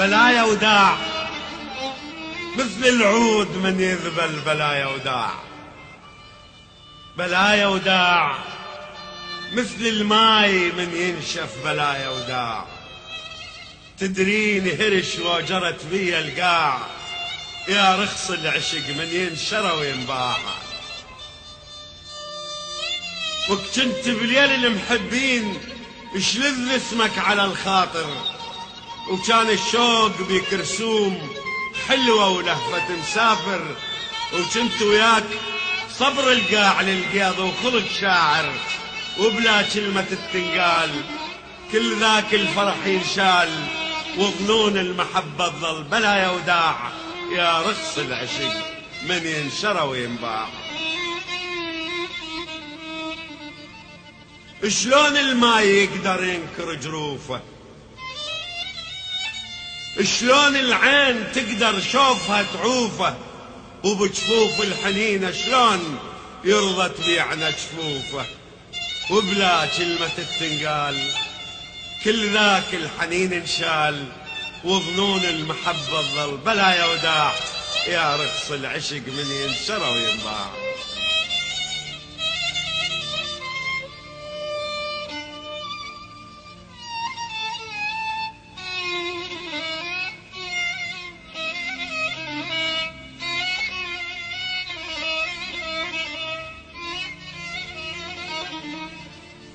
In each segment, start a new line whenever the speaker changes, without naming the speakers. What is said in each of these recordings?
بلايا وداع مثل العود من يذبل بلايا وداع. بلايا وداع مثل الماي من ينشف بلايا وداع. تدريني هرش وجرت بي القاع يا رخص العشق من ينشرى وينباع. وكنت بليل المحبين اشلذ اسمك على الخاطر، وكان الشوق بكرسوم حلوة ولهفة مسافر، وكنت وياك صبر القاع للقياض وخلق شاعر، وبلا كلمة تنقال كل ذاك الفرح ينشال، وظنون المحبة تظل بلا يوداع يا رخص العشق من ينشرى وينباع. شلون الماي يقدر ينكر جروفه، شلون العين تقدر شوفها تعوفه، وبجفوف الحنين شلون يرضى تبيعنا جفوفه، وبلا كلمة تنقال كل ذاك الحنين انشال، وظنون المحبة تظل بلا يوداع يا رخص العشق من ينشرى وينباع.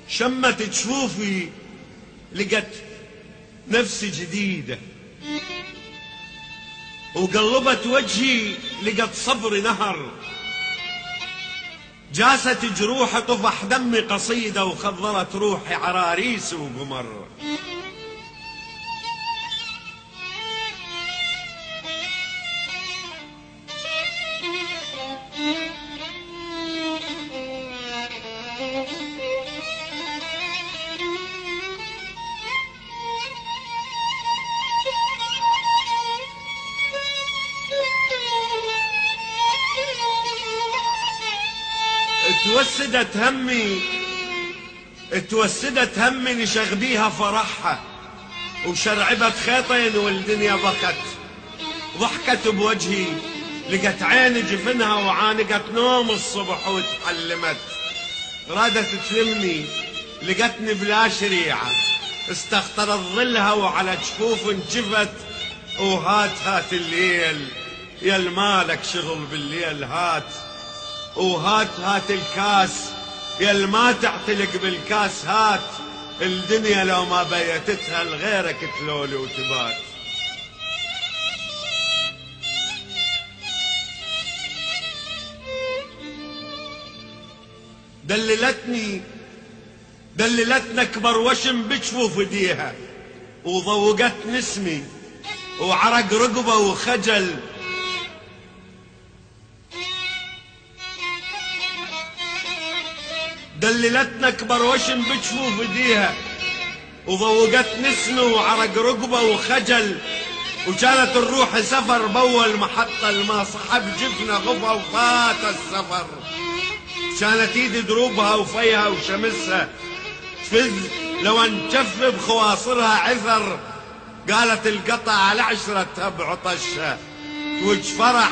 شمت جفوفي لقت نفسي جديدة، وقلبت وجهي لقت صبري نهر، جاست جروحي طفح دمي قصيدة، وخضرت روحي عراريس وقمر. توسدت همي نشغبيها فرحها، وشرعبت خيطين والدنيا بكت، ضحكت بوجهي لقت عيني جفنها، وعانقت نوم الصبح وتحلمت، رادت تلمني لقتني بلا شريعة، استخطرت ظلها وعلى جفوف انجفت، وهات الليل يا المالك شغل بالليل، هات الكاس يا ما تعتلق بالكاس، هات الدنيا لو ما بيتتها لغيرك تلولي وتبات. دللتنا اكبر وشم بجفوف ايديها، وضوقت نسمي وعرق رقبه وخجل، دللتنا اكبر وشم بجفوف ايديها، وضوقت نسمي وعرق رقبه وخجل، وكانت الروح سفر بول محطة الما صحب جفنه غفا وفات السفر، كانت ايدي دروبها وفيها وشمسها تفز لو انجف بخواصرها عثر، قالت القطع على عشرتها بعطشها توج فرح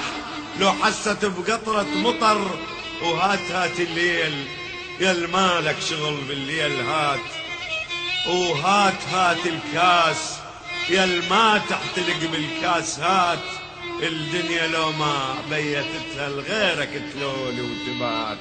لو حست بقطرة مطر، وهات الليل يا المالك شغل بالليل، هات الكاس يا الما تحتلق بالكاس، هات الدنيا لو ما بيتتها لغيرك تلولي وتبات.